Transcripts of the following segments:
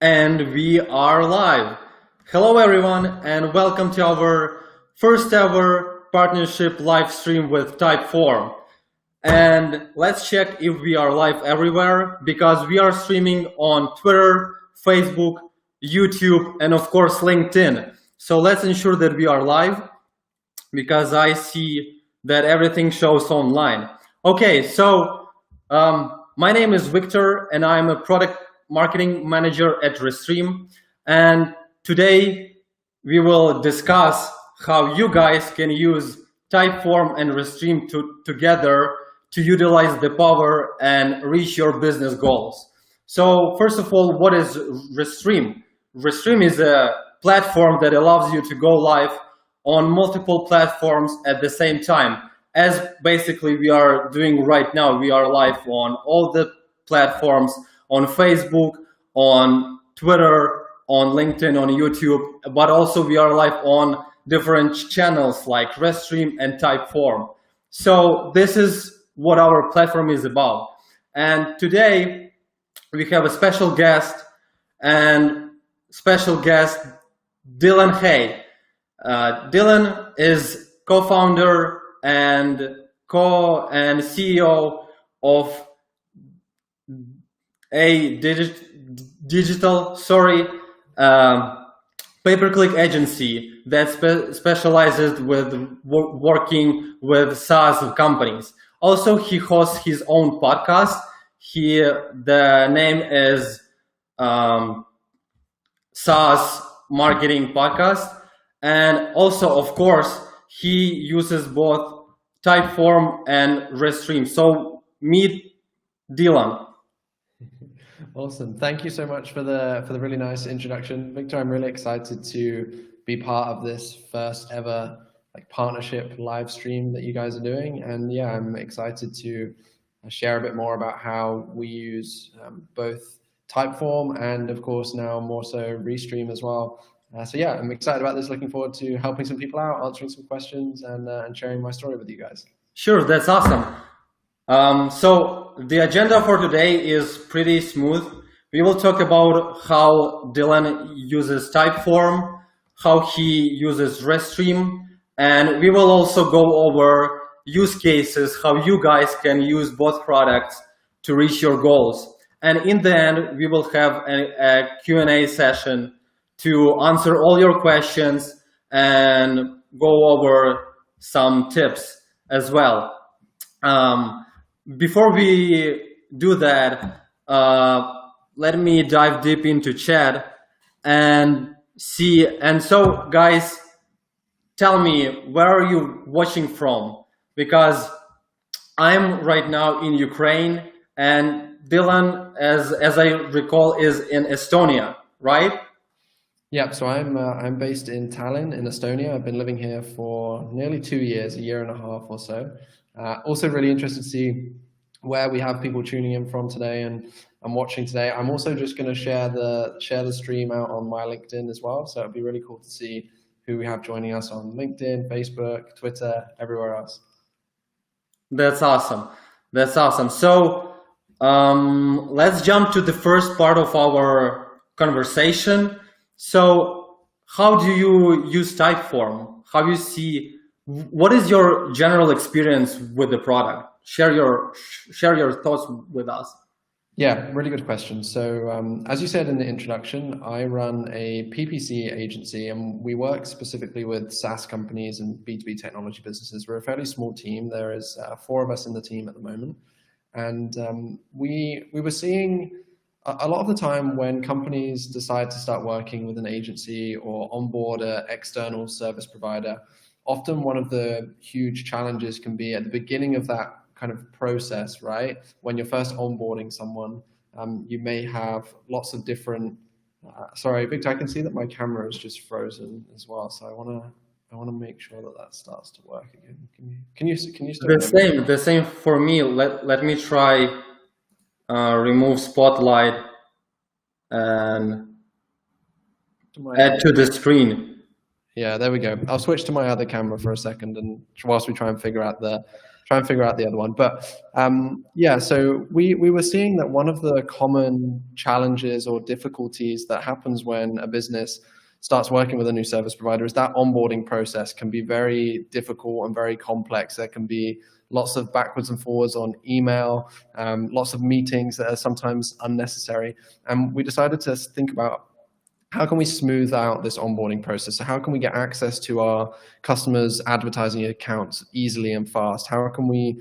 And we are live. Hello everyone and welcome to our first ever partnership live stream with Typeform. And let's check if we are live everywhere because we are streaming on Twitter, Facebook, YouTube, and of course LinkedIn. So let's ensure that we are live because I see that everything shows online. Okay, so my name is Victor and I'm a product marketing manager at Restream. And today we will discuss how you guys can use Typeform and Restream together to utilize the power and reach your business goals. So first of all, what is Restream? Restream is a platform that allows you to go live on multiple platforms at the same time. As basically we are doing right now, we are live on all the platforms, on Facebook, on Twitter, on LinkedIn, on YouTube, but also we are live on different channels like Restream and Typeform. So this is what our platform is about. And today we have a special guest Dylan Hay. Dylan is co-founder and CEO of a digital pay-per-click agency that specializes with working with SaaS companies. Also, he hosts his own podcast. The name is SaaS Marketing Podcast. And also, of course, he uses both Typeform and Restream. So meet Dylan. Awesome. Thank you so much for the really nice introduction, Victor. I'm really excited to be part of this first ever partnership live stream that you guys are doing. And yeah, I'm excited to share a bit more about how we use both Typeform and of course now more so Restream as well. So yeah, I'm excited about this. Looking forward to helping some people out, answering some questions, and sharing my story with you guys. Sure, that's awesome. So the agenda for today is pretty smooth. We will talk about how Dylan uses Typeform, how he uses Restream, and we will also go over use cases, how you guys can use both products to reach your goals. And in the end, we will have a Q&A session to answer all your questions and go over some tips as well. Before we do that, let me dive deep into chat and see. And so, guys, tell me, where are you watching from? Because I'm right now in Ukraine, and Dylan, as I recall, is in Estonia, right? Yeah, so I'm based in Tallinn in Estonia. I've been living here for nearly 2 years, a year and a half or so. Also really interested to see where we have people tuning in from today and watching today. I'm also just going to share the stream out on my LinkedIn as well. So it'd be really cool to see who we have joining us on LinkedIn, Facebook, Twitter, everywhere else. That's awesome. That's awesome. So let's jump to the first part of our conversation. So how do you use Typeform? How you see, what is your general experience with the product? Share your thoughts with us. Yeah, really good question. So as you said in the introduction, I run a PPC agency and we work specifically with SaaS companies and B2B technology businesses. We're a fairly small team. There is 4 of us in the team at the moment. And we were seeing a lot of the time when companies decide to start working with an agency or onboard an external service provider, often one of the huge challenges can be at the beginning of that kind of process, right? When you're first onboarding someone, you may have lots of different, sorry, Victor, I can see that my camera is just frozen as well. So I want to make sure that starts to work again. Can you still the same for me. Let me try remove spotlight and add to the screen. Yeah, there we go. I'll switch to my other camera for a second, and whilst we try and figure out the try and figure out the other one. But yeah, so we were seeing that one of the common challenges or difficulties that happens when a business starts working with a new service provider is that onboarding process can be very difficult and very complex. There can be lots of backwards and forwards on email, lots of meetings that are sometimes unnecessary. And we decided to think about how can we smooth out this onboarding process? So how can we get access to our customers' advertising accounts easily and fast? How can we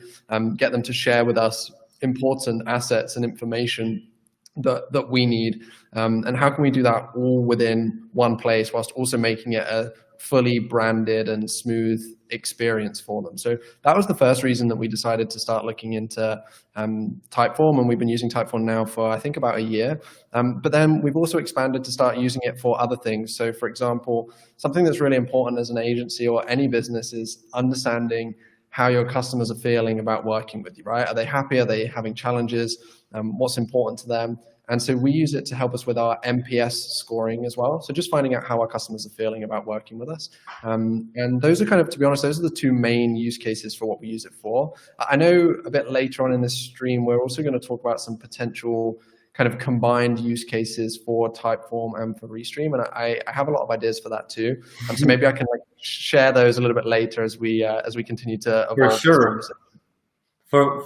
get them to share with us important assets and information that we need? And how can we do that all within one place whilst also making it a fully branded and smooth experience for them? So that was the first reason that we decided to start looking into Typeform, and we've been using Typeform now for I think about a year. But then we've also expanded to start using it for other things. So for example, something that's really important as an agency or any business is understanding how your customers are feeling about working with you, right? Are they happy? Are they having challenges? What's important to them? And so we use it to help us with our NPS scoring as well. So just finding out how our customers are feeling about working with us. And those are kind of, to be honest, those are the two main use cases for what we use it for. I know a bit later on in this stream, we're also going to talk about some potential kind of combined use cases for Typeform and for Restream. And I have a lot of ideas for that too. So maybe I can share those a little bit later as we continue to evolve. For sure.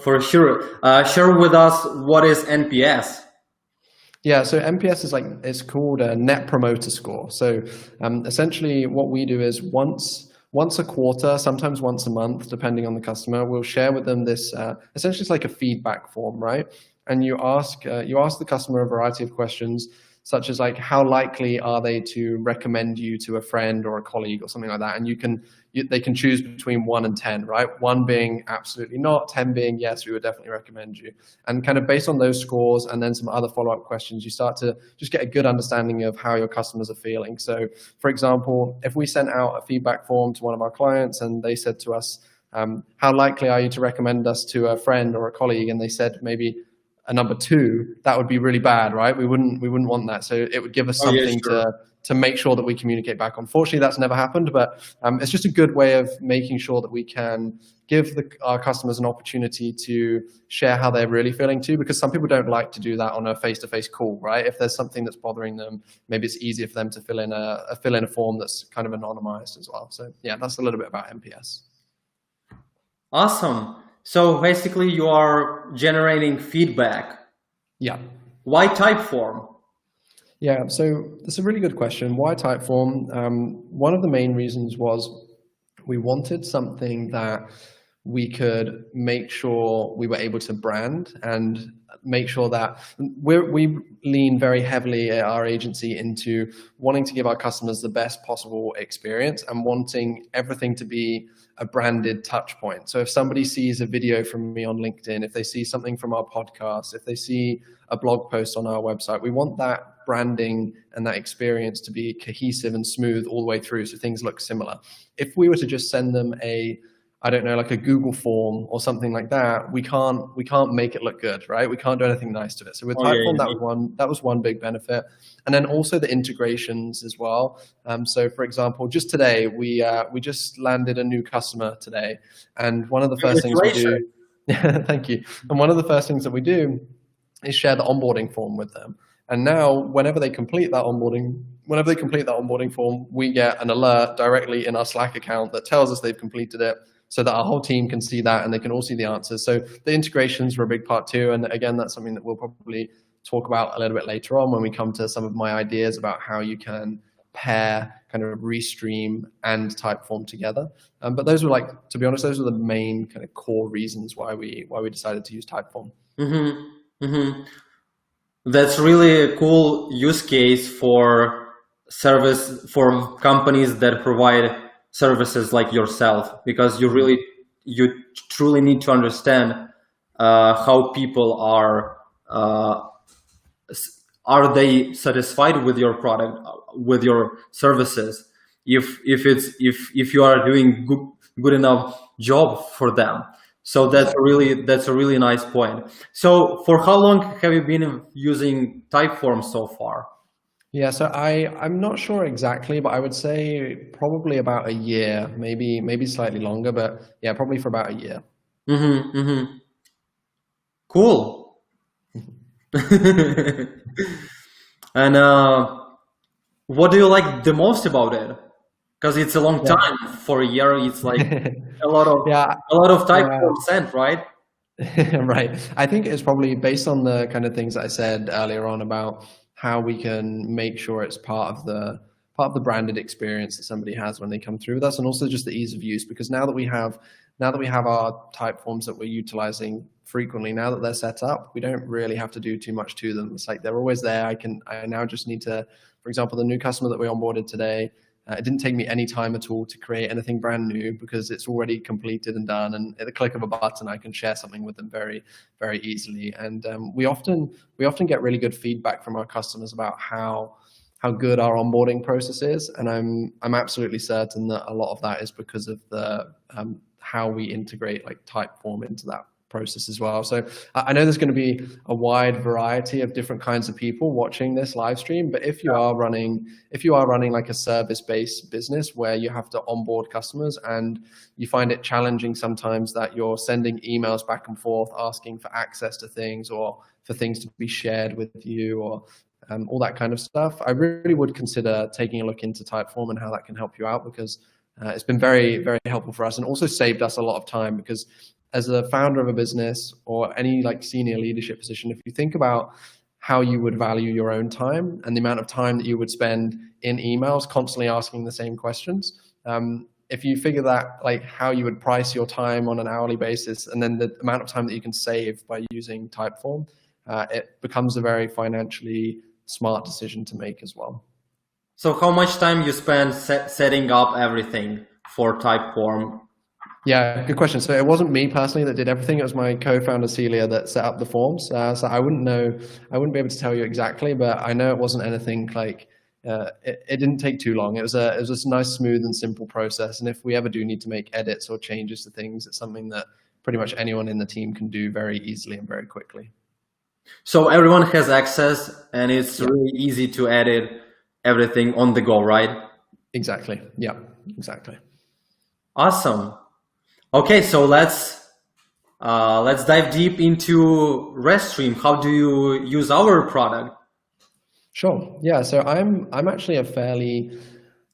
For sure. Share with us what is NPS. Yeah, so NPS is it's called a Net Promoter Score. So essentially what we do is once a quarter, sometimes once a month, depending on the customer, we'll share with them this, essentially it's like a feedback form, right? And you ask the customer a variety of questions, such as like, how likely are they to recommend you to a friend or a colleague or something like that? And they can choose between 1 and 10, right? 1 being absolutely not, 10 being yes, we would definitely recommend you. And kind of based on those scores and then some other follow-up questions, you start to just get a good understanding of how your customers are feeling. So for example, if we sent out a feedback form to one of our clients and they said to us, how likely are you to recommend us to a friend or a colleague? And they said maybe a number 2, that would be really bad, right? We wouldn't want that. So it would give us something to make sure that we communicate back. Unfortunately, that's never happened, but it's just a good way of making sure that we can give our customers an opportunity to share how they're really feeling too, because some people don't like to do that on a face-to-face call, right? If there's something that's bothering them, maybe it's easier for them to fill in a form that's kind of anonymized as well. So yeah, that's a little bit about NPS. Awesome. So basically you are generating feedback. Yeah. Why Typeform? Yeah, so that's a really good question. Why Typeform? One of the main reasons was we wanted something that we could make sure we were able to brand and make sure that we lean very heavily at our agency into wanting to give our customers the best possible experience and wanting everything to be a branded touch point. So if somebody sees a video from me on LinkedIn, if they see something from our podcast, if they see a blog post on our website, we want that branding and that experience to be cohesive and smooth all the way through, so things look similar. If we were to just send them I don't know, like a Google form or something like that, we can't make it look good, right? We can't do anything nice to it. So with Typeform, that was one big benefit. And then also the integrations as well. So for example, just today, we just landed a new customer today. And one of the first things we do, thank you. And one of the first things that we do is share the onboarding form with them. And now whenever they complete that onboarding form, we get an alert directly in our Slack account that tells us they've completed it, so that our whole team can see that and they can all see the answers. So the integrations were a big part too. And again, that's something that we'll probably talk about a little bit later on when we come to some of my ideas about how you can pair kind of Restream and Typeform together. But those were to be honest, those are the main kind of core reasons why we decided to use Typeform. Mm-hmm. Mm-hmm. That's really a cool use case for companies that provide services like yourself, because you truly need to understand how people are they satisfied with your product, with your services, if you are doing good enough job for them. So that's a really nice point. So for how long have you been using Typeform so far? Yeah, so I'm not sure exactly, but I would say probably about a year, maybe slightly longer, but yeah, probably for about a year. Mm-hmm, mm-hmm. Cool. And what do you like the most about it? Because it's a long Yeah. time. For a year, it's like a lot of Yeah, type yeah. percent, right? Right. I think it's probably based on the kind of things that I said earlier on about how we can make sure it's part of the branded experience that somebody has when they come through with us, and also just the ease of use. Because now that we have our type forms that we're utilizing frequently, now that they're set up, we don't really have to do too much to them. It's like they're always there. I now just need to, for example, the new customer that we onboarded today. It didn't take me any time at all to create anything brand new because it's already completed and done. And at the click of a button, I can share something with them very, very easily. And we often get really good feedback from our customers about how good our onboarding process is. And I'm absolutely certain that a lot of that is because of the how we integrate like Typeform into that process as well. So I know there's going to be a wide variety of different kinds of people watching this live stream, but if you are running like a service-based business where you have to onboard customers and you find it challenging sometimes that you're sending emails back and forth asking for access to things or for things to be shared with you or all that kind of stuff, I really would consider taking a look into Typeform and how that can help you out, because it's been very, very helpful for us and also saved us a lot of time. Because as a founder of a business or any like senior leadership position, if you think about how you would value your own time and the amount of time that you would spend in emails constantly asking the same questions, if you figure that like how you would price your time on an hourly basis and then the amount of time that you can save by using Typeform, it becomes a very financially smart decision to make as well. So how much time you spend setting up everything for Typeform? Yeah, good question. So it wasn't me personally that did everything. It was my co-founder Celia that set up the forms. So I wouldn't know, I wouldn't be able to tell you exactly, but I know it wasn't anything like it didn't take too long. It was just a nice, smooth, and simple process. And if we ever do need to make edits or changes to things, it's something that pretty much anyone in the team can do very easily and very quickly. So everyone has access, and it's really easy to edit everything on the go, right? Exactly. Yeah, exactly. Awesome. Okay, so let's dive deep into Restream. How do you use our product? Sure. Yeah. So I'm actually a fairly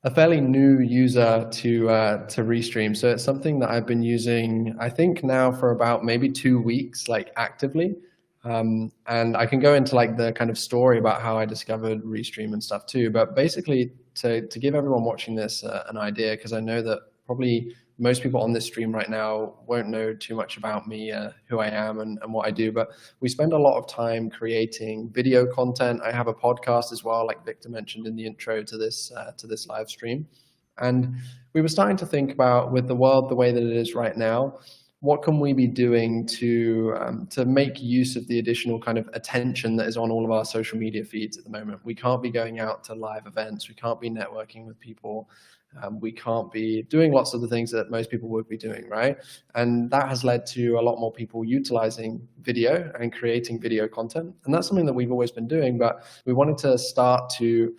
new user to Restream. So it's something that I've been using, I think now for about maybe 2 weeks, like actively. And I can go into like the kind of story about how I discovered Restream and stuff too. But basically, to give everyone watching this an idea, because I know that probably most people on this stream right now won't know too much about me, who I am and what I do. But we spend a lot of time creating video content. I have a podcast as well, like Victor mentioned in the intro to this live stream. And we were starting to think about, with the world the way that it is right now, what can we be doing to make use of the additional kind of attention that is on all of our social media feeds at the moment? We can't be going out to live events. We can't be networking with people. We can't be doing lots of the things that most people would be doing, right? And that has led to a lot more people utilizing video and creating video content. And that's something that we've always been doing, but we wanted to start to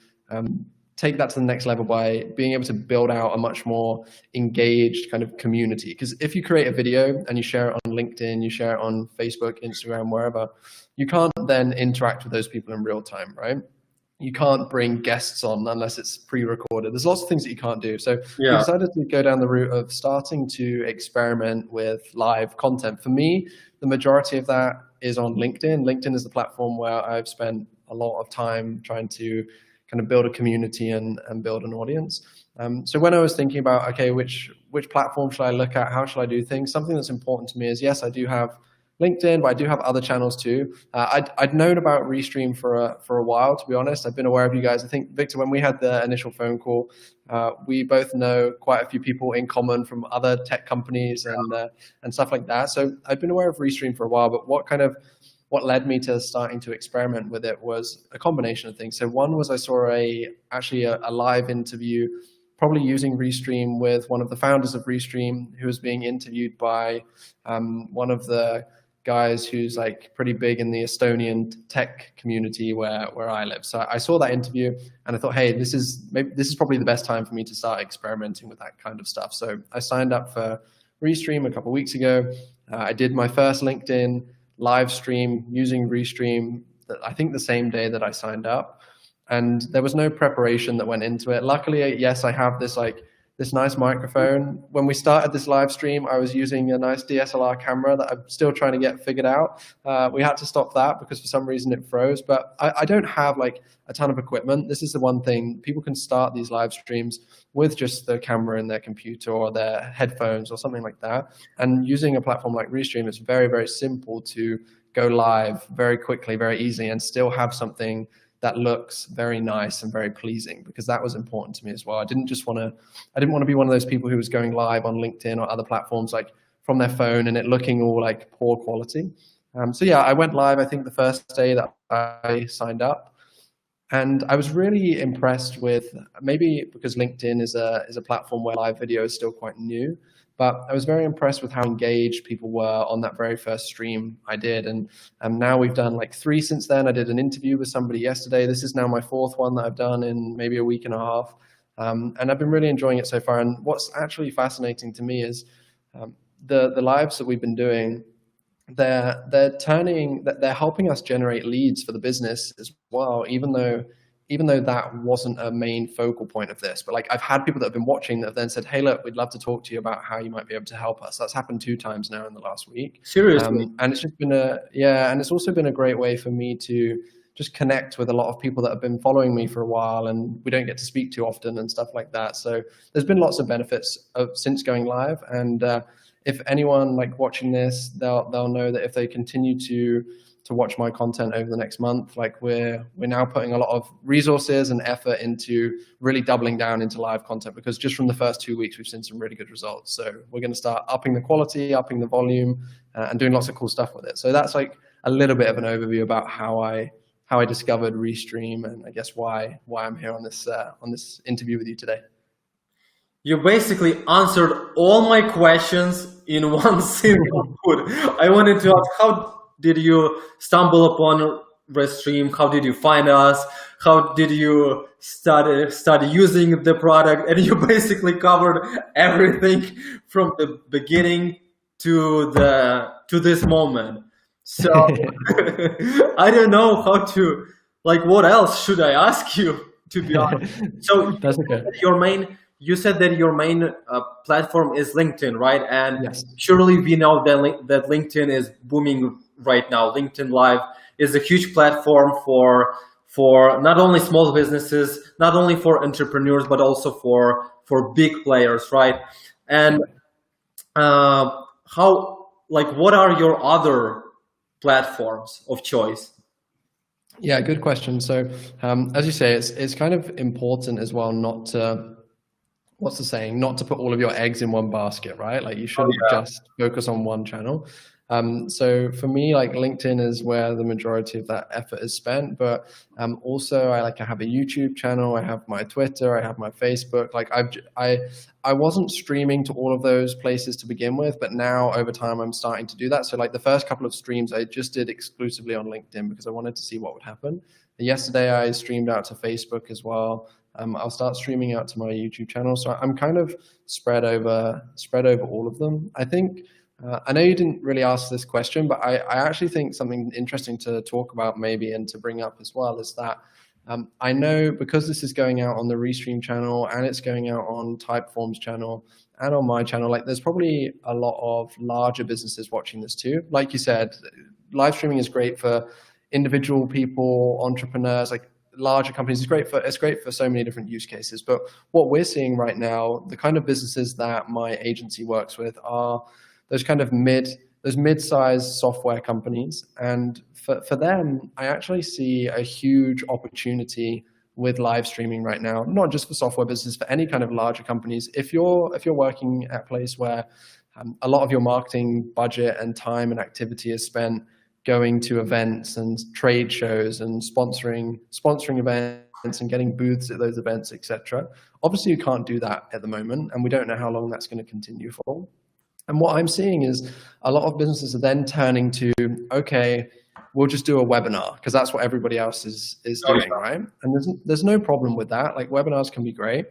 take that to the next level by being able to build out a much more engaged kind of community. Because if you create a video and you share it on LinkedIn, you share it on Facebook, Instagram, wherever, you can't then interact with those people in real time, right? You can't bring guests on unless it's pre-recorded. There's lots of things that you can't do. So we decided to go down the route of starting to experiment with live content. For me, the majority of that is on LinkedIn. LinkedIn is the platform where I've spent a lot of time trying to kind of build a community and build an audience. So when I was thinking about, okay, which platform should I look at? How should I do things? Something that's important to me is, yes, I do have LinkedIn, but I do have other channels too. I'd known about Restream for a while, to be honest. I've been aware of you guys. I think, Victor, when we had the initial phone call, we both know quite a few people in common from other tech companies and stuff like that. So I've been aware of Restream for a while, but what led me to starting to experiment with it was a combination of things. So one was I saw actually a live interview, probably using Restream, with one of the founders of Restream, who was being interviewed by one of the guys who's like pretty big in the Estonian tech community where I live. So I saw that interview and I thought, hey, this is probably the best time for me to start experimenting with that kind of stuff. So I signed up for Restream a couple of weeks ago. I did my first LinkedIn live stream using Restream, I think the same day that I signed up. And there was no preparation that went into it. Luckily, yes, I have this nice microphone. When we started this live stream, I was using a nice DSLR camera that I'm still trying to get figured out. We had to stop that because for some reason it froze, but I don't have like a ton of equipment. This is the one thing, people can start these live streams with just the camera in their computer or their headphones or something like that. And using a platform like Restream, it's very, very simple to go live very quickly, very easily, and still have something that looks very nice and very pleasing, because that was important to me as well. I didn't want to be one of those people who was going live on LinkedIn or other platforms like from their phone and it looking all like poor quality. So yeah, I went live, I think the first day that I signed up, and I was really impressed with, maybe because LinkedIn is a platform where live video is still quite new, but I was very impressed with how engaged people were on that very first stream I did. And now we've done like 3 since then. I did an interview with somebody yesterday. This is now my 4th one that I've done in maybe a week and a half. And I've been really enjoying it so far. And what's actually fascinating to me is the lives that we've been doing, they're helping us generate leads for the business as well, even though that wasn't a main focal point of this. But like, I've had people that have been watching that have then said, hey, look, we'd love to talk to you about how you might be able to help us. That's happened 2 times now in the last week. Seriously. And it's just been and it's also been a great way for me to just connect with a lot of people that have been following me for a while and we don't get to speak too often and stuff like that. So there's been lots of benefits since going live. And if anyone like watching this, they'll know that if they continue to watch my content over the next month, like we're now putting a lot of resources and effort into really doubling down into live content, because just from the first 2 weeks, we've seen some really good results. So we're going to start upping the quality, upping the volume, and doing lots of cool stuff with it. So that's like a little bit of an overview about how I discovered Restream, and I guess why I'm here on this interview with you today. You basically answered all my questions in one single put. I wanted to ask, how did you stumble upon Restream? How did you find us? How did you start using the product? And you basically covered everything from the beginning to this moment. So I don't know how to, like, what else should I ask you, to be honest? So that's okay. You said that your main platform is LinkedIn, right? And yes, surely we know that LinkedIn is booming right now. LinkedIn Live is a huge platform for not only small businesses, not only for entrepreneurs, but also for big players, right? And what are your other platforms of choice? Yeah, good question. So as you say, it's kind of important as well not to, what's the saying, not to put all of your eggs in one basket, right? Like you shouldn't just focus on one channel. So for me, like LinkedIn is where the majority of that effort is spent, but also I have a YouTube channel, I have my Twitter, I have my Facebook. Like I wasn't streaming to all of those places to begin with, but now over time I'm starting to do that. So like the first couple of streams I just did exclusively on LinkedIn because I wanted to see what would happen. Yesterday I streamed out to Facebook as well. I'll start streaming out to my YouTube channel. So I'm kind of spread over all of them. I think, I know you didn't really ask this question, but I actually think something interesting to talk about maybe and to bring up as well is that I know because this is going out on the Restream channel and it's going out on Typeform's channel and on my channel, like there's probably a lot of larger businesses watching this too. Like you said, live streaming is great for individual people, entrepreneurs, like larger companies. It's great for so many different use cases. But what we're seeing right now, the kind of businesses that my agency works with are those kind of mid-sized software companies. And for them, I actually see a huge opportunity with live streaming right now, not just for software business, for any kind of larger companies. If you're working at a place where a lot of your marketing budget and time and activity is spent going to events and trade shows and sponsoring events and getting booths at those events, etc. Obviously, you can't do that at the moment, and we don't know how long that's going to continue for. And what I'm seeing is a lot of businesses are then turning to, okay, we'll just do a webinar because that's what everybody else is doing, right? And there's no problem with that. Like webinars can be great.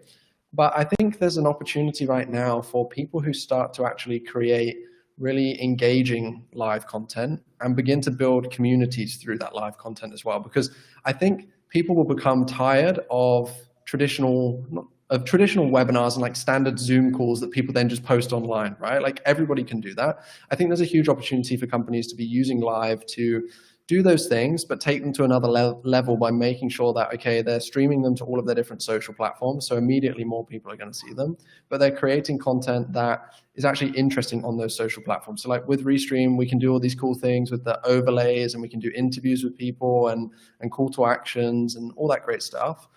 But I think there's an opportunity right now for people who start to actually create really engaging live content and begin to build communities through that live content as well. Because I think people will become tired of traditional webinars and like standard Zoom calls that people then just post online, right? Like everybody can do that. I think there's a huge opportunity for companies to be using live to do those things, but take them to another level by making sure that, okay, they're streaming them to all of their different social platforms. So immediately more people are going to see them, but they're creating content that is actually interesting on those social platforms. So like with Restream, we can do all these cool things with the overlays, and we can do interviews with people and call to actions and all that great stuff.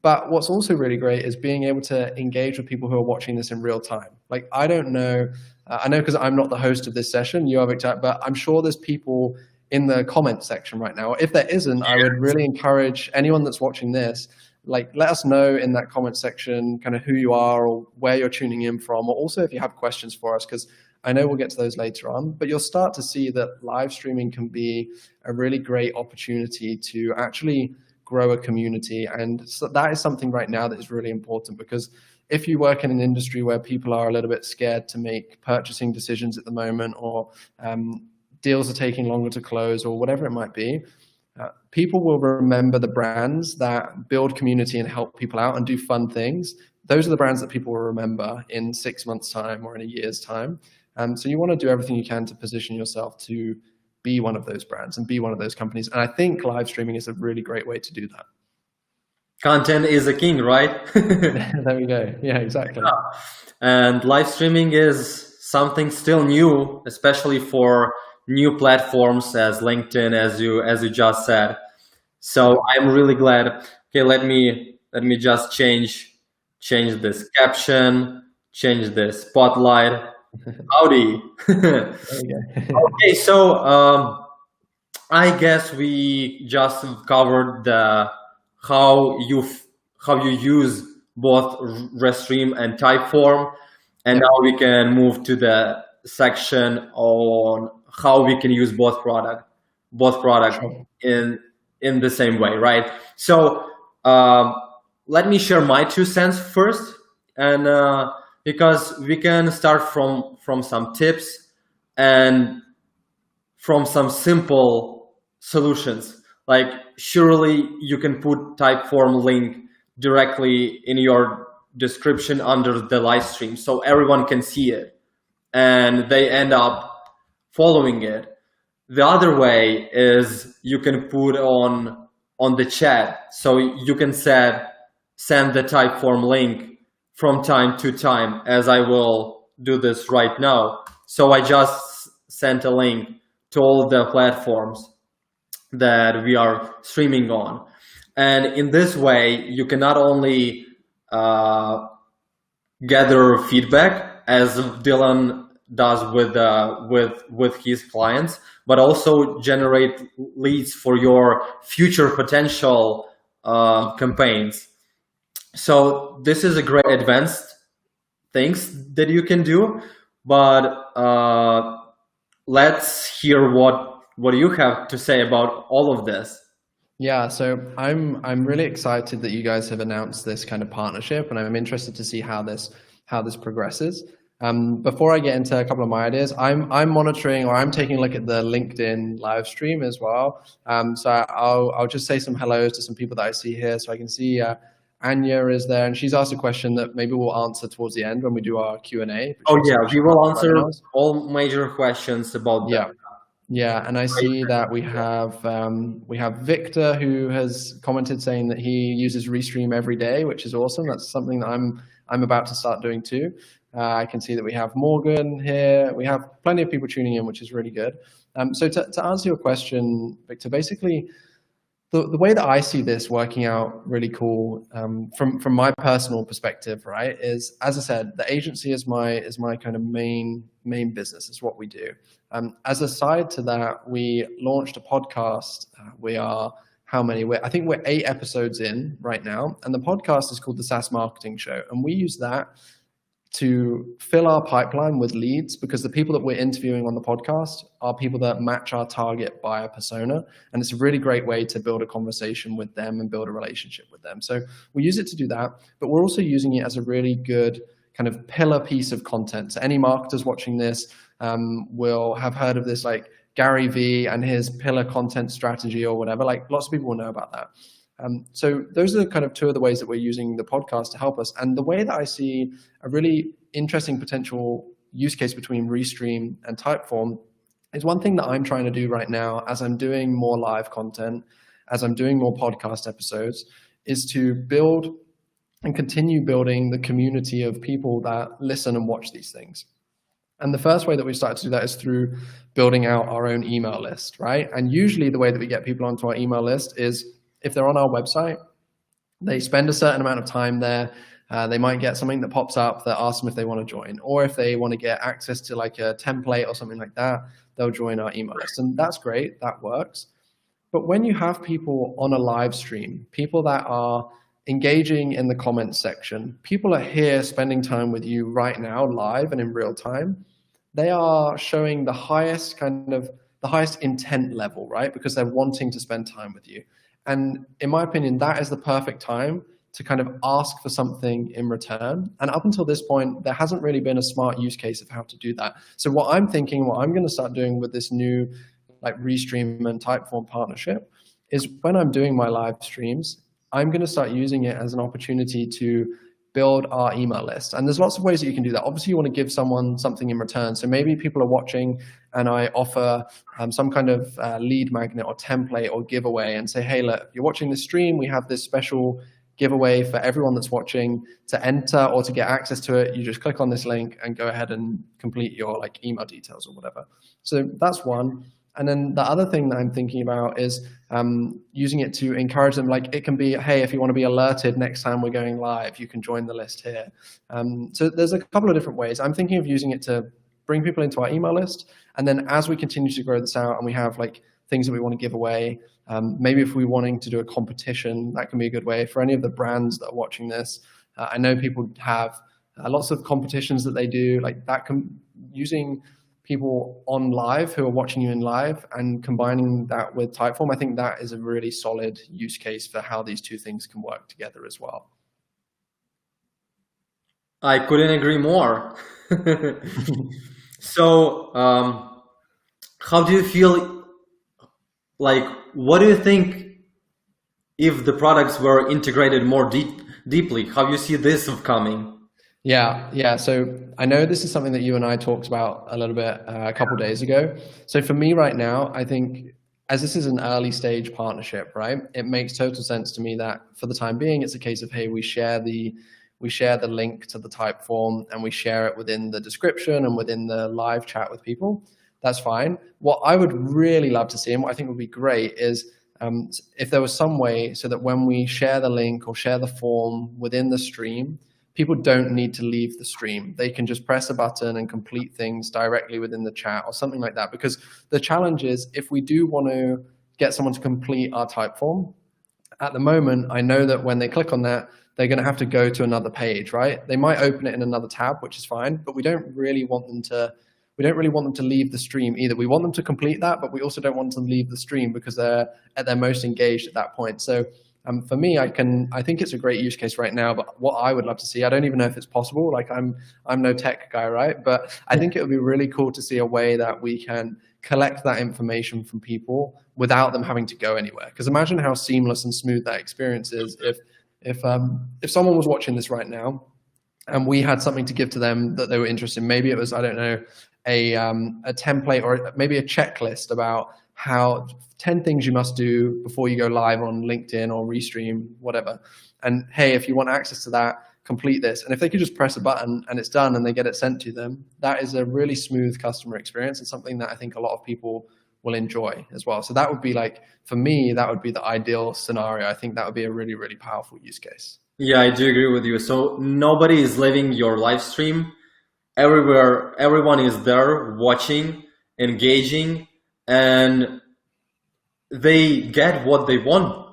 But what's also really great is being able to engage with people who are watching this in real time. Like, I don't know, I know because I'm not the host of this session, you are, Victor, but I'm sure there's people in the comment section right now. If there isn't, I would really encourage anyone that's watching this, like, let us know in that comment section kind of who you are or where you're tuning in from, or also if you have questions for us, because I know we'll get to those later on. But you'll start to see that live streaming can be a really great opportunity to actually grow a community. And so that is something right now that is really important, because if you work in an industry where people are a little bit scared to make purchasing decisions at the moment, or deals are taking longer to close, or whatever it might be, people will remember the brands that build community and help people out and do fun things. Those are the brands that people will remember in 6 months' time or in a year's time. So you want to do everything you can to position yourself to be one of those brands and be one of those companies. And I think live streaming is a really great way to do that. Content is a king, right? There we go. Yeah, exactly. And live streaming is something still new, especially for new platforms as LinkedIn, as you just said. So I'm really glad. Okay, let me just change this caption, change this spotlight. Howdy. Okay, so I guess we just covered how you use both Restream and Typeform, and now we can move to the section on how we can use both product in the same way, right? So let me share my 2 cents first, and because we can start from some tips and from some simple solutions. Like, surely you can put Typeform link directly in your description under the live stream, so everyone can see it and they end up following it. The other way is you can put on the chat, so you can send the Typeform link from time to time, as I will do this right now. So I just sent a link to all the platforms that we are streaming on. And in this way, you can not only gather feedback, as Dylan does with his clients, but also generate leads for your future potential campaigns. So this is a great advanced things that you can do, but let's hear what you have to say about all of this. Yeah, so I'm really excited that you guys have announced this kind of partnership, and I'm interested to see how this progresses. Before I get into a couple of my ideas, I'm monitoring, or I'm taking a look at the LinkedIn live stream as well. So I'll just say some hellos to some people that I see here. So I can see Anya is there, and she's asked a question that maybe we'll answer towards the end when we do our Q&A. Oh yeah, we will answer all major questions about that. Yeah, and I see that we have Victor, who has commented saying that he uses Restream every day, which is awesome. That's something that I'm about to start doing too. I can see that we have Morgan here. We have plenty of people tuning in, which is really good. So to answer your question, Victor, basically, the way that I see this working out really cool from my personal perspective, right, is, as I said, the agency is my kind of main business. It's what we do. As a side to that, we launched a podcast. We are I think we're 8 episodes in right now, and the podcast is called the SaaS Marketing Show, and we use that to fill our pipeline with leads, because the people that we're interviewing on the podcast are people that match our target buyer persona. And it's a really great way to build a conversation with them and build a relationship with them. So we use it to do that, but we're also using it as a really good kind of pillar piece of content. So any marketers watching this will have heard of this, like Gary Vee and his pillar content strategy or whatever. Like lots of people will know about that. So those are kind of two of the ways that we're using the podcast to help us. And the way that I see a really interesting potential use case between Restream and Typeform is one thing that I'm trying to do right now as I'm doing more live content, as I'm doing more podcast episodes, is to build and continue building the community of people that listen and watch these things. And the first way that we started to do that is through building out our own email list, right? And usually the way that we get people onto our email list is if they're on our website, they spend a certain amount of time there. They might get something that pops up that asks them if they want to join, or if they want to get access to like a template or something like that, they'll join our email list. And that's great, that works. But when you have people on a live stream, people that are engaging in the comments section, people are here spending time with you right now, live and in real time, they are showing the highest intent level, right? Because they're wanting to spend time with you. And in my opinion, that is the perfect time to kind of ask for something in return. And up until this point, there hasn't really been a smart use case of how to do that. So what I'm thinking, what I'm going to start doing with this new like Restream and Typeform partnership is when I'm doing my live streams, I'm going to start using it as an opportunity to build our email list. And there's lots of ways that you can do that. Obviously, you want to give someone something in return. So maybe people are watching and I offer some kind of lead magnet or template or giveaway and say, hey, look, if you're watching this stream, we have this special giveaway for everyone that's watching. To enter or to get access to it, you just click on this link and go ahead and complete your like email details or whatever. So that's one. And then the other thing that I'm thinking about is using it to encourage them. Like it can be, hey, if you want to be alerted next time we're going live, you can join the list here. So there's a couple of different ways. I'm thinking of using it to bring people into our email list. And then as we continue to grow this out and we have like things that we want to give away, maybe if we're wanting to do a competition, that can be a good way for any of the brands that are watching this. I know people have lots of competitions that they do, like that using people on live who are watching you in live and combining that with Typeform. I think that is a really solid use case for how these two things can work together as well. I couldn't agree more. So, how do you feel? Like, what do you think if the products were integrated more deeply? How do you see this coming? Yeah. So I know this is something that you and I talked about a little bit a couple of days ago. So for me right now, I think as this is an early stage partnership, right, it makes total sense to me that for the time being, it's a case of, hey, we share the link to the Typeform and we share it within the description and within the live chat with people. That's fine. What I would really love to see, and what I think would be great, is if there was some way so that when we share the link or share the form within the stream, people don't need to leave the stream. They can just press a button and complete things directly within the chat or something like that. Because the challenge is, if we do want to get someone to complete our Typeform, at the moment, I know that when they click on that, they're going to have to go to another page, right? They might open it in another tab, which is fine, but we don't really want them to leave the stream either. We want them to complete that, but we also don't want them to leave the stream because they're at their most engaged at that point. So for me, I think it's a great use case right now, but what I would love to see, I don't even know if it's possible. Like I'm no tech guy, right? But I think it would be really cool to see a way that we can collect that information from people without them having to go anywhere. Because imagine how seamless and smooth that experience is if someone was watching this right now and we had something to give to them that they were interested in. Maybe it was, I don't know, a template or maybe a checklist about how 10 things you must do before you go live on LinkedIn or Restream, whatever. And hey, if you want access to that, complete this. And if they could just press a button and it's done and they get it sent to them, that is a really smooth customer experience and something that I think a lot of people will enjoy as well. So that would be like, for me, that would be the ideal scenario. I think that would be a really, really powerful use case. Yeah, I do agree with you. So nobody is leaving your live stream. Everyone is there watching, engaging, and they get what they want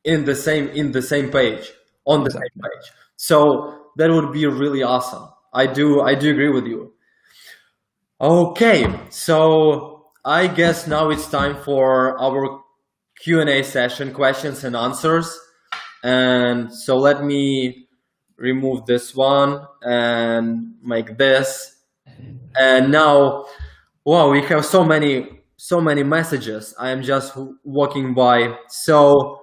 in the same page, on the same page. So that would be really awesome. I do agree with you. Okay, so I guess now it's time for our Q&A session, questions and answers. And so let me remove this one and make this. And now, wow, we have so many messages. I am just walking by. So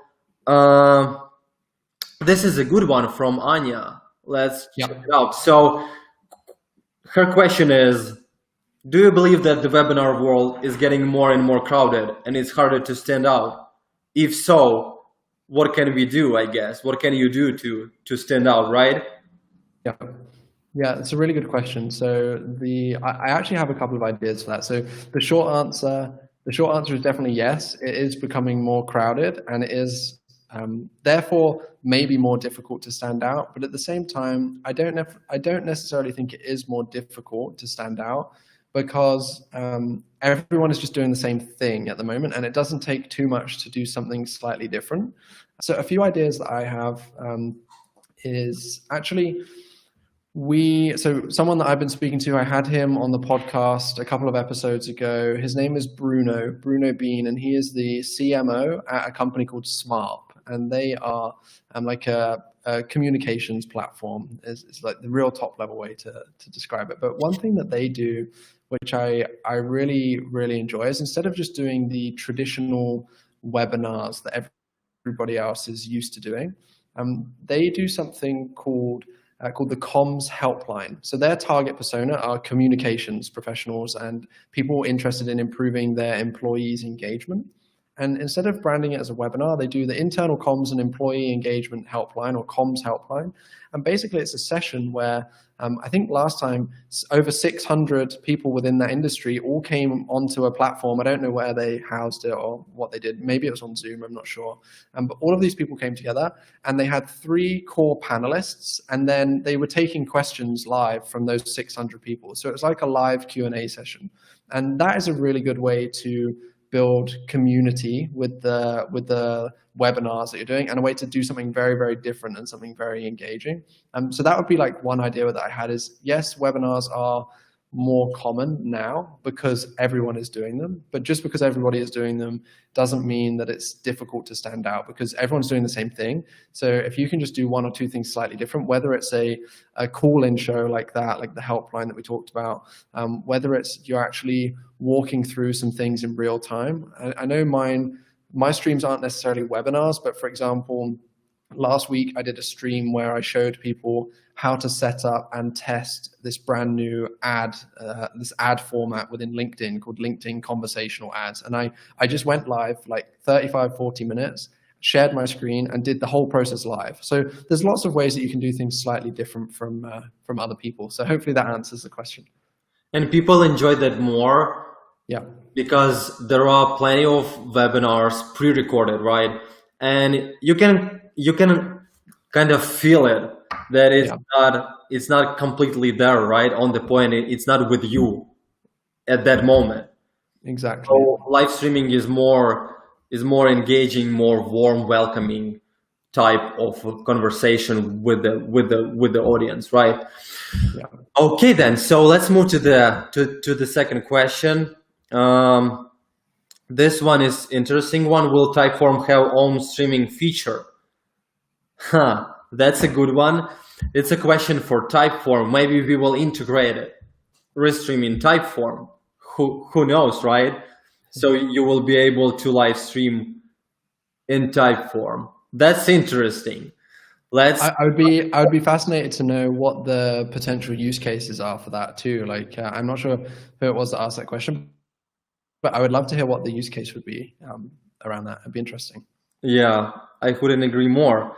this is a good one from Anya. Let's check it out. So her question is, do you believe that the webinar world is getting more and more crowded and it's harder to stand out? If so, what can we do, I guess? What can you do to stand out, right? Yeah, it's a really good question. So I actually have a couple of ideas for that. So the short answer is definitely yes. It is becoming more crowded, and it is therefore maybe more difficult to stand out. But at the same time, I don't necessarily think it is more difficult to stand out, because everyone is just doing the same thing at the moment, and it doesn't take too much to do something slightly different. So a few ideas that I have is actually someone that I've been speaking to, I had him on the podcast a couple of episodes ago. His name is Bruno Bean, and he is the CMO at a company called Smart, and they are like a communications platform is like the real top level way to describe it. But one thing that they do, which I really, really enjoy, is instead of just doing the traditional webinars that everybody else is used to doing, they do something called the comms helpline. So their target persona are communications professionals and people interested in improving their employees' engagement. And instead of branding it as a webinar, they do the internal comms and employee engagement helpline, or comms helpline. And basically it's a session where I think last time over 600 people within that industry all came onto a platform. I don't know where they housed it or what they did. Maybe it was on Zoom, I'm not sure. But all of these people came together, and they had 3 core panelists, and then they were taking questions live from those 600 people. So it was like a live Q&A session. And that is a really good way to build community with the webinars that you're doing, and a way to do something very, very different and something very engaging. So that would be like one idea that I had is, yes, webinars are more common now because everyone is doing them, but just because everybody is doing them doesn't mean that it's difficult to stand out, because everyone's doing the same thing. So if you can just do 1 or 2 things slightly different, whether it's a call-in show like that, like the helpline that we talked about, whether it's you're actually walking through some things in real time. I know my streams aren't necessarily webinars, but for example, last week I did a stream where I showed people how to set up and test this brand new this ad format within LinkedIn called LinkedIn Conversational Ads. And I just went live like 35, 40 minutes, shared my screen, and did the whole process live. So there's lots of ways that you can do things slightly different from other people. So hopefully that answers the question. And people enjoy that more. Yeah. Because there are plenty of webinars pre-recorded, right? And you can kind of feel it, that it's not completely there, right? On the point, it's not with you at that moment. Exactly. So live streaming is more engaging, more warm, welcoming type of conversation with the audience, right? Yeah. Okay, then. So let's move to the second question. This one is interesting one. Will Typeform have own streaming feature? That's a good one. It's a question for Typeform. Maybe we will integrate it. Restream in Typeform. Who knows, right? So you will be able to live stream in Typeform. That's interesting. I would be fascinated to know what the potential use cases are for that too. Like I'm not sure who it was that asked that question, but I would love to hear what the use case would be around that. It'd be interesting. Yeah, I couldn't agree more.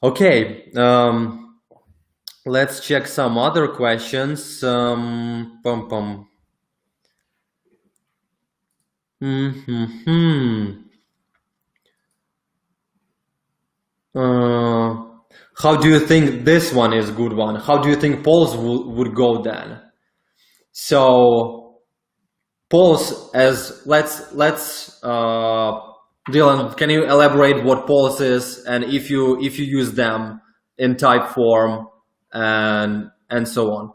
Okay, let's check some other questions. How do you think this one is a good one? How do you think polls would go then? So polls, as let's Dylan, can you elaborate what polls is, and if you use them in Typeform, and and so on.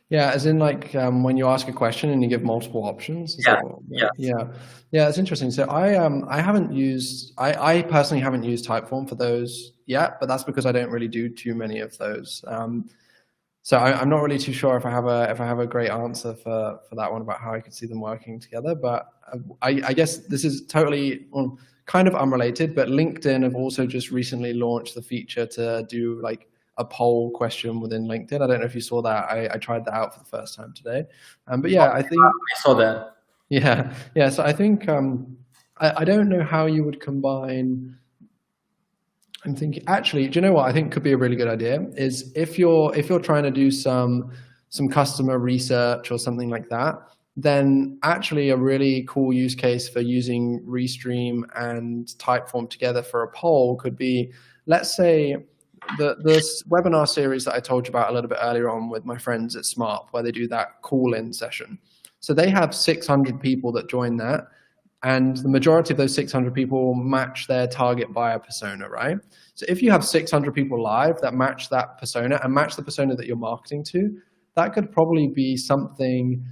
Yeah, as in like when you ask a question and you give multiple options. Is Yeah, that what, yeah. yeah, it's interesting. So I haven't used I personally haven't used Typeform for those yet, but that's because I don't really do too many of those. So I'm not really too sure if I have a great answer for that one about how I could see them working together. But I guess this is totally kind of unrelated. But LinkedIn have also just recently launched the feature to do like a poll question within LinkedIn. I don't know if you saw that. I tried that out for the first time today. But yeah, I think I saw that. yeah. So I think I don't know how you would combine. I'm thinking, actually, do you know what I think could be a really good idea is if you're trying to do some customer research or something like that, then actually a really cool use case for using Restream and Typeform together for a poll could be, let's say, this webinar series that I told you about a little bit earlier on with my friends at Smart, where they do that call-in session. So they have 600 people that join that. And the majority of those 600 people match their target buyer persona, right? So if you have 600 people live that match that persona and match the persona that you're marketing to, that could probably be something,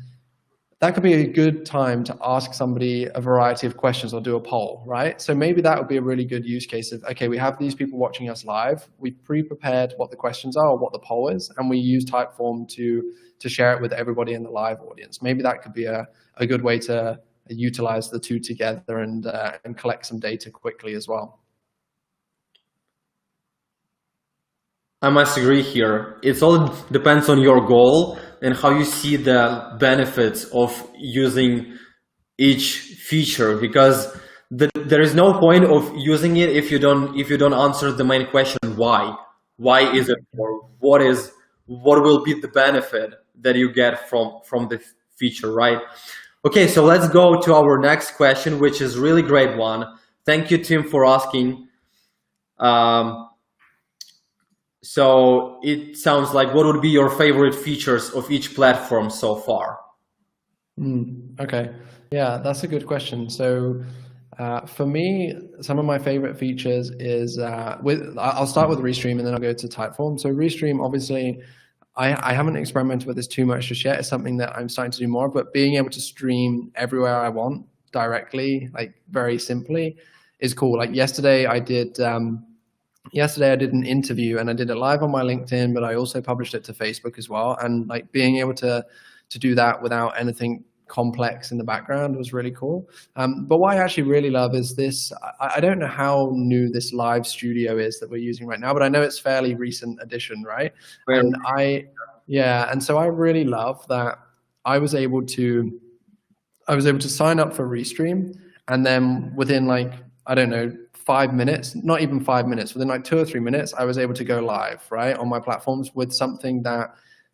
that could be a good time to ask somebody a variety of questions or do a poll, right? So maybe that would be a really good use case of, okay, we have these people watching us live. We've pre-prepared what the questions are or what the poll is, and we use Typeform to share it with everybody in the live audience. Maybe that could be a good way to utilize the two together and collect some data quickly as well. I must agree here. It all depends on your goal and how you see the benefits of using each feature, because there is no point of using it if you don't answer the main question, why is it, or what will be the benefit that you get from the feature, right? Okay, so let's go to our next question, which is really great one. Thank you, Tim, for asking. So it sounds like, what would be your favorite features of each platform so far? Okay, yeah, that's a good question. So for me, some of my favorite features is I'll start with Restream and then I'll go to Typeform. So Restream, obviously, I haven't experimented with this too much just yet. It's something that I'm starting to do more, but being able to stream everywhere I want directly, like very simply, is cool. Like yesterday I did an interview and I did it live on my LinkedIn, but I also published it to Facebook as well. And like being able to do that without anything complex in the background was really cool. But what I actually really love is this. I don't know how new this live studio is that we're using right now, but I know it's fairly recent addition, right? And so I really love that I was able to sign up for Restream, and then within like, I don't know, 5 minutes, not even 5 minutes, within like 2 or 3 minutes, I was able to go live, right, on my platforms with something that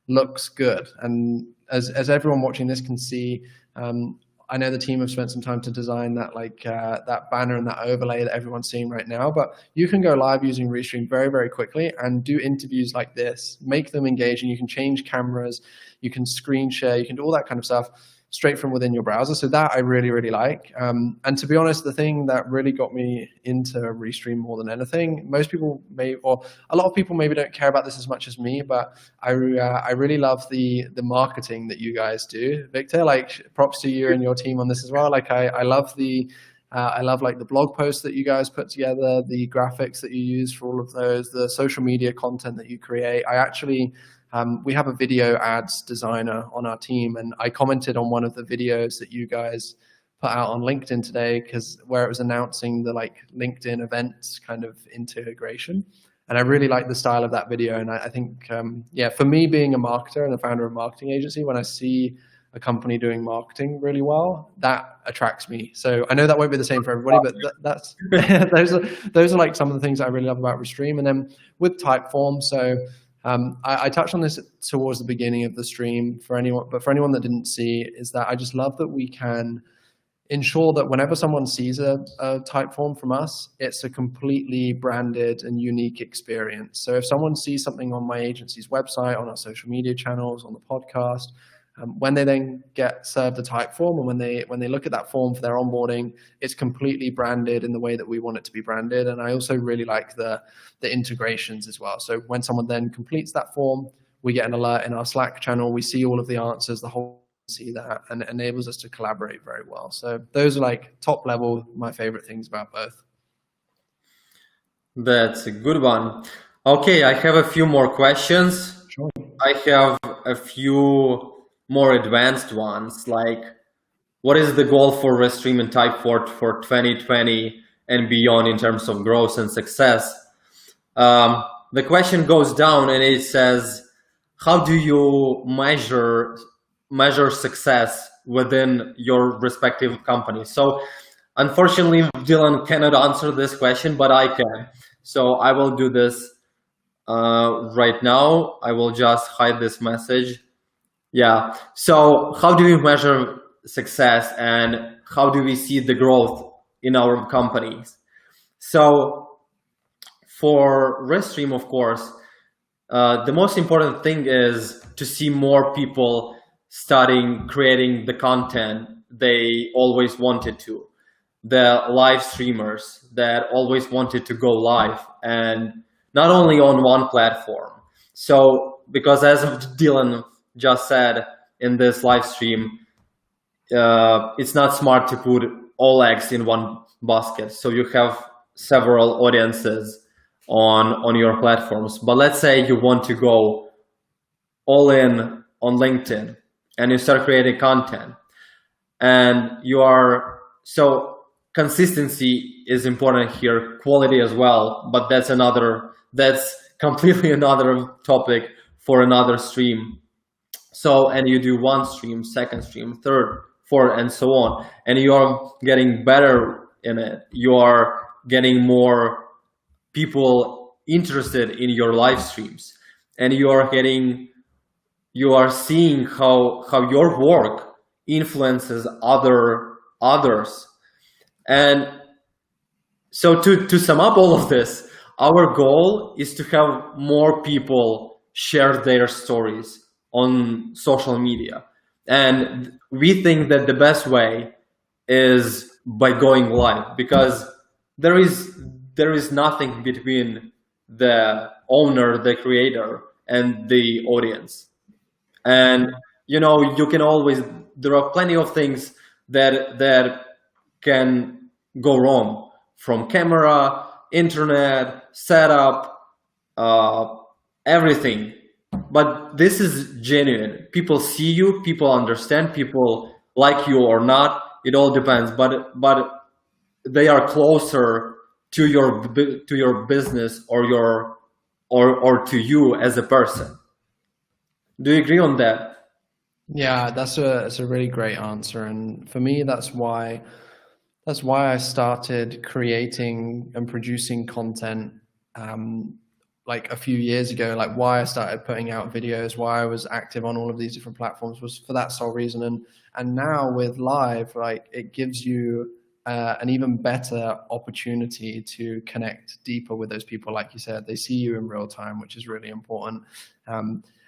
looks good. And as everyone watching this can see, I know the team have spent some time to design that that banner and that overlay that everyone's seeing right now, but you can go live using Restream very, very quickly and do interviews like this, make them engaging. You can change cameras, you can screen share, you can do all that kind of stuff straight from within your browser. So that I really, really like. And to be honest, the thing that really got me into Restream more than anything, most people or a lot of people maybe don't care about this as much as me, but I really love the marketing that you guys do, Victor. Like, props to you and your team on this as well. Like, I love like the blog posts that you guys put together, the graphics that you use for all of those, the social media content that you create. I actually, we have a video ads designer on our team, and I commented on one of the videos that you guys put out on LinkedIn today, because where it was announcing the like LinkedIn events kind of integration. And I really like the style of that video. And I think, yeah, for me being a marketer and the founder of a marketing agency, when I see a company doing marketing really well, that attracts me. So I know that won't be the same for everybody, but that's those are like some of the things that I really love about Restream. And then with Typeform, so I touched on this towards the beginning of the stream for anyone that didn't see, is that I just love that we can ensure that whenever someone sees a Typeform from us, it's a completely branded and unique experience. So if someone sees something on my agency's website, on our social media channels, on the podcast, when they then get served a Typeform, and when they look at that form for their onboarding, it's completely branded in the way that we want it to be branded. And I also really like the integrations as well. So when someone then completes that form, we get an alert in our Slack channel, we see all of the answers, the whole see that, and it enables us to collaborate very well. So those are like top level, my favorite things about both. That's a good one. Okay, I have a few more questions. Sure. I have a few more advanced ones, like what is the goal for Restream and Typeform for 2020 and beyond in terms of growth and success? The question goes down and it says, how do you measure success within your respective companies? So unfortunately, Dylan cannot answer this question, but I can. So I will do this right now. I will just hide this message. Yeah. So how do we measure success and how do we see the growth in our companies? So for Restream, of course, the most important thing is to see more people starting creating the content they always wanted to. The live streamers that always wanted to go live, and not only on one platform. So, because as Dylan just said in this live stream, it's not smart to put all eggs in one basket. So you have several audiences on your platforms. But let's say you want to go all in on LinkedIn and you start creating content, and you are so. Consistency is important here, quality as well, but that's completely another topic for another stream. So, and you do one stream, second stream, third, fourth, and so on, and you are getting better in it. You are getting more people interested in your live streams, and you are seeing how your work influences others. And so to sum up all of this, our goal is to have more people share their stories on social media. And we think that the best way is by going live, because there is nothing between the owner, the creator, and the audience. And you can always, there are plenty of things that can go wrong, from camera, internet, setup, everything. But this is genuine. People see you, people understand, people like you or not. It all depends. But they are closer to your business or to you as a person. Do you agree on that? Yeah, that's a really great answer, and for me, that's why I started creating and producing content like a few years ago. Like why I started putting out videos, why I was active on all of these different platforms was for that sole reason. And now with live, like it gives you an even better opportunity to connect deeper with those people. Like you said, they see you in real time, which is really important.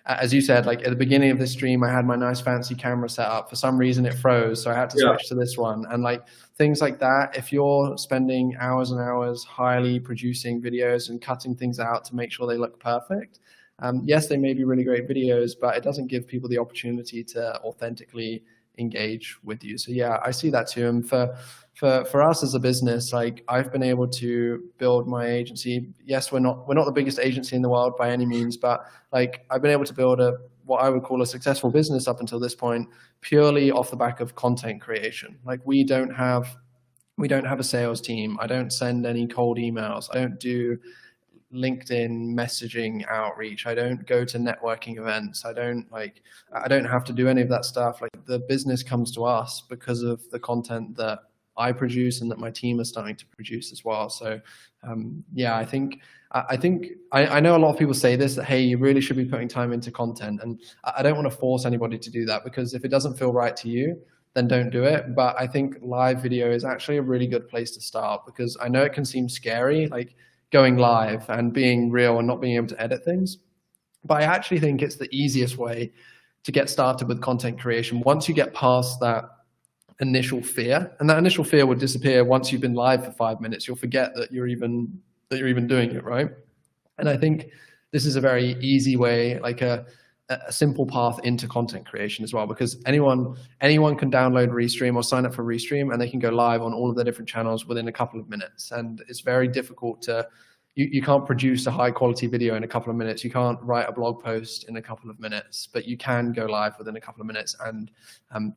As you said, like at the beginning of the stream, I had my nice fancy camera set up. For some reason it froze, so I had to switch to this one. And like things like that, if you're spending hours and hours highly producing videos and cutting things out to make sure they look perfect, yes, they may be really great videos, but it doesn't give people the opportunity to authentically engage with you. So yeah, I see that too. And for us as a business, like I've been able to build my agency. Yes, we're not the biggest agency in the world by any means, but like I've been able to build what I would call a successful business up until this point, purely off the back of content creation. Like we don't have a sales team. I don't send any cold emails. I don't do LinkedIn messaging outreach. I don't go to networking events. I don't have to do any of that stuff. Like the business comes to us because of the content that I produce and that my team is starting to produce as well. So yeah, I know a lot of people say this, that, hey, you really should be putting time into content. And I don't want to force anybody to do that, because if it doesn't feel right to you, then don't do it. But I think live video is actually a really good place to start, because I know it can seem scary, like going live and being real and not being able to edit things. But I actually think it's the easiest way to get started with content creation. Once you get past that initial fear, and that initial fear would disappear once you've been live for 5 minutes. You'll forget that you're even doing it, right? And I think this is a very easy way, like a a simple path into content creation as well, because anyone can download Restream or sign up for Restream, and they can go live on all of the different channels within a couple of minutes. And it's very difficult to, you can't produce a high quality video in a couple of minutes. You can't write a blog post in a couple of minutes, but you can go live within a couple of minutes and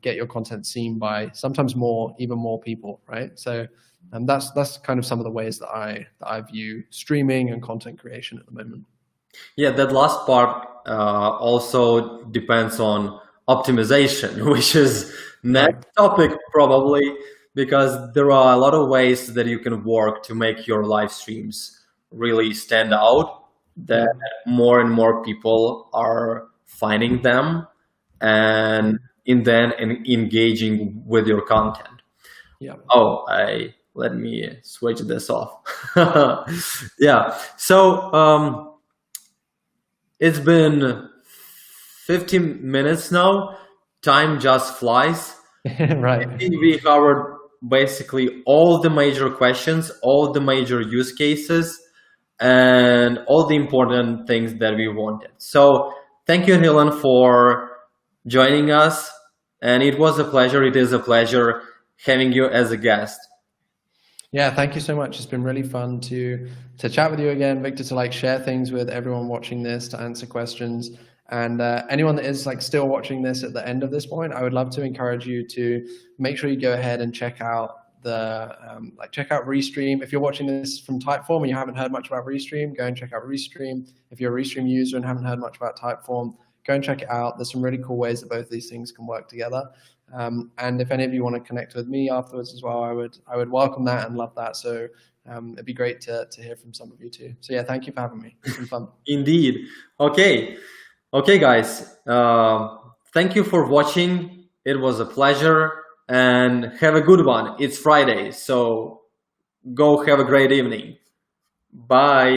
get your content seen by sometimes even more people, right? So that's kind of some of the ways that I view streaming and content creation at the moment. Yeah, that last part also depends on optimization, which is next topic probably, because there are a lot of ways that you can work to make your live streams really stand out, that more and more people are finding them and then engaging with your content. Yeah. Oh, let me switch this off. Yeah. So it's been 15 minutes now. Time just flies. Right. I think we covered basically all the major questions, all the major use cases, and all the important things that we wanted. So thank you, Helen, for joining us. And it was a pleasure. It is a pleasure having you as a guest. Yeah, thank you so much. It's been really fun to chat with you again, Victor, to like share things with everyone watching this, to answer questions. And anyone that is like still watching this at the end of this point, I would love to encourage you to make sure you go ahead and check out check out Restream. If you're watching this from Typeform and you haven't heard much about Restream, go and check out Restream. If you're a Restream user and haven't heard much about Typeform, go and check it out. There's some really cool ways that both of these things can work together. And if any of you want to connect with me afterwards as well, I would welcome that and love that. So it'd be great to hear from some of you too. So yeah, thank you for having me. It's been fun. Indeed. Okay, guys. Thank you for watching. It was a pleasure, and have a good one. It's Friday, so go have a great evening. Bye.